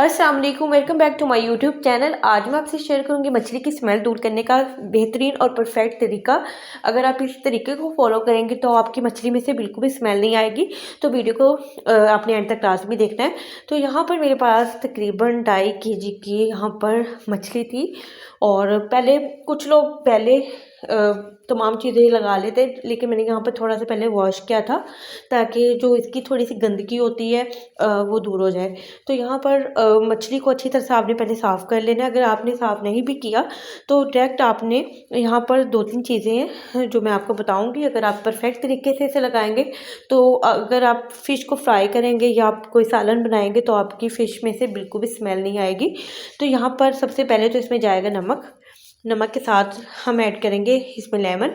अस्सलाम वालेकुम, welcome back to my YouTube channel. आज मैं आपसे शेयर करूंगी मछली की स्मेल दूर करने का बेहतरीन और परफेक्ट तरीका। अगर आप इस तरीके को फॉलो करेंगे तो आपकी मछली में से बिल्कुल भी स्मेल नहीं आएगी। तो वीडियो को आपने एंड तक लास्ट भी देखना है। तो यहाँ पर मेरे पास तकरीबन 2.5 kg की यहाँ पर मछली थी। और पहले कुछ लोग पहले तमाम चीज़ें लगा लेते, लेकिन मैंने यहाँ पर थोड़ा सा पहले वॉश किया था ताकि जो इसकी थोड़ी सी गंदगी होती है वो दूर हो जाए। तो यहाँ पर मछली को अच्छी तरह से आपने पहले साफ़ कर लेना है। अगर आपने साफ़ नहीं भी किया तो डायरेक्ट आपने यहाँ पर 2-3 चीज़ें हैं जो मैं आपको बताऊँगी। अगर आप परफेक्ट तरीके से इसे लगाएँगे तो अगर आप फ़िश को फ्राई करेंगे या आप कोई सालन बनाएँगे तो आपकी फ़िश में से बिल्कुल भी स्मेल नहीं आएगी। तो यहाँ पर सबसे पहले तो इसमें जाएगा नमक। नमक के साथ हम ऐड करेंगे इसमें लेमन,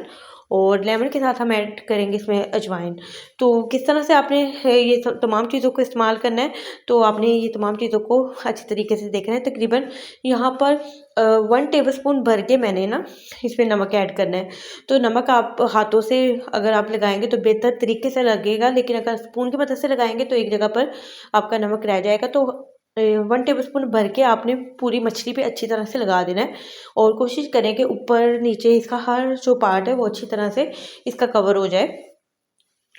और लेमन के साथ हम ऐड करेंगे इसमें अजवाइन। तो किस तरह से आपने ये तमाम चीज़ों को इस्तेमाल करना है, तो आपने ये तमाम चीज़ों को अच्छी तरीके से देखना है। तकरीबन यहाँ पर 1 टेबलस्पून भर के मैंने ना इसमें नमक ऐड करना है। तो नमक आप हाथों से अगर आप लगाएँगे तो बेहतर तरीके से लगेगा, लेकिन अगर स्पून की मदद से लगाएँगे तो एक जगह पर आपका नमक रह जाएगा। तो 1 टेबलस्पून भर के आपने पूरी मछली पे अच्छी तरह से लगा देना है, और कोशिश करें कि ऊपर नीचे इसका हर जो पार्ट है वो अच्छी तरह से इसका कवर हो जाए।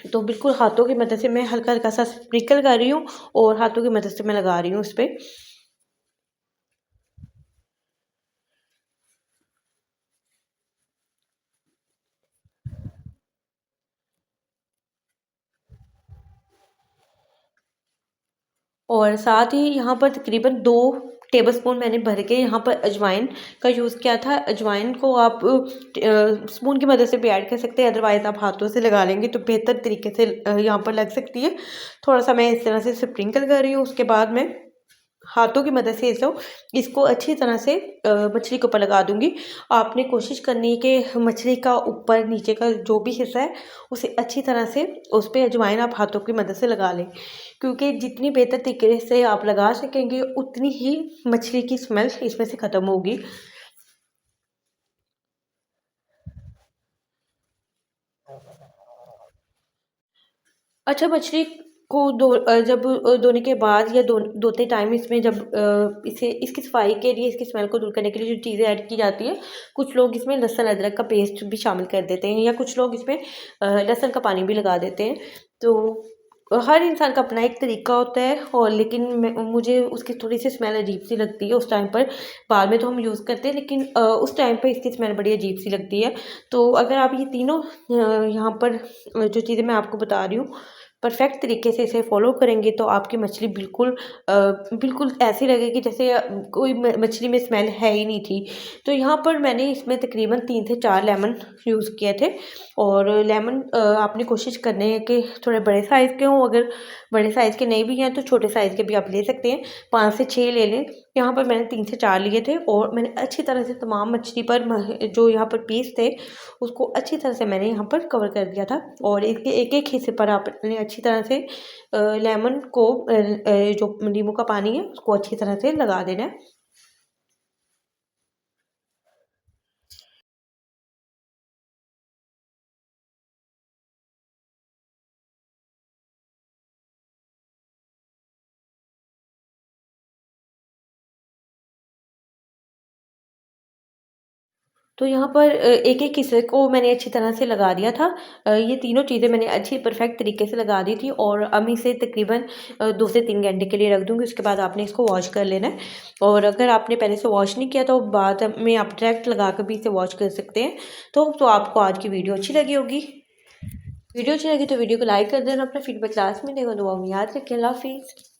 तो बिल्कुल हाथों की मदद से मैं हल्का-हल्का सा स्प्रिंकल कर रही हूँ और हाथों की मदद से मैं लगा रही हूँ इस पे। और साथ ही यहाँ पर तकरीबन 2 टेबलस्पून मैंने भर के यहाँ पर अजवाइन का यूज़ किया था। अजवाइन को आप स्पून की मदद से भी ऐड कर सकते हैं, अदरवाइज़ आप हाथों से लगा लेंगे तो बेहतर तरीके से यहाँ पर लग सकती है। थोड़ा-सा मैं इस तरह से स्प्रिंकल कर रही हूँ, उसके बाद मैं हाथों की मदद से इसको अच्छी तरह से मछली के ऊपर लगा दूँगी। आपने कोशिश करनी है कि मछली का ऊपर नीचे का जो भी हिस्सा है उसे अच्छी तरह से उस पे अजवाइन आप हाथों की मदद से लगा लें, क्योंकि जितनी बेहतर तरीके से आप लगा सकेंगे उतनी ही मछली की स्मेल इसमें से ख़त्म होगी। अच्छा, मछली को जब धोने के बाद या धोते टाइम इसमें जब इसे इसकी सफाई के लिए, इसकी स्मेल को दूर करने के लिए जो चीज़ें ऐड की जाती हैं, कुछ लोग इसमें लहसुन अदरक का पेस्ट भी शामिल कर देते हैं, या कुछ लोग इसमें लहसुन का पानी भी लगा देते हैं। तो हर इंसान का अपना एक तरीका होता है, और लेकिन मुझे उसकी थोड़ी सी स्मेल अजीब सी लगती है उस टाइम पर। बाद में तो हम यूज़ करते हैं, लेकिन उस टाइम पर इसकी स्मेल बड़ी अजीब सी लगती है। तो अगर आप ये तीनों यहाँ पर जो चीज़ें मैं आपको बता रही हूँ परफेक्ट तरीके से इसे फॉलो करेंगे तो आपकी मछली बिल्कुल ऐसी लगेगी जैसे कोई मछली में स्मेल है ही नहीं थी। तो यहाँ पर मैंने इसमें तकरीबन 3 से 4 लेमन यूज़ किए थे। और लेमन आपने कोशिश करनी है कि थोड़े बड़े साइज़ के हों। अगर बड़े साइज़ के नहीं भी हैं तो छोटे साइज़ के भी आप ले सकते हैं, 5 से 6 ले लें। यहाँ पर मैंने 3 से 4 लिए थे, और मैंने अच्छी तरह से तमाम मछली पर जो यहाँ पर पीस थे उसको अच्छी तरह से मैंने यहाँ पर कवर कर दिया था। और इसके एक-एक हिस्से पर आपने अच्छी तरह से लेमन को जो नींबू का पानी है उसको अच्छी तरह से लगा देना है। तो यहाँ पर एक-एक हिस्से को मैंने अच्छी तरह से लगा दिया था। ये तीनों चीज़ें मैंने अच्छी परफेक्ट तरीके से लगा दी थी, और अब मैं इसे तकरीबन 2 से 3 घंटे के लिए रख दूँगी। उसके बाद आपने इसको वॉश कर लेना है, और अगर आपने पहले से वॉश नहीं किया तो बाद में आप डायरेक्ट लगा कर भी इसे वॉश कर सकते हैं। तो आपको आज की वीडियो अच्छी लगी होगी। वीडियो अच्छी लगी तो वीडियो को लाइक कर देना, अपना फीडबैक लास्ट में देना, दुआ में याद रखें। अल्लाह हाफ़िज़।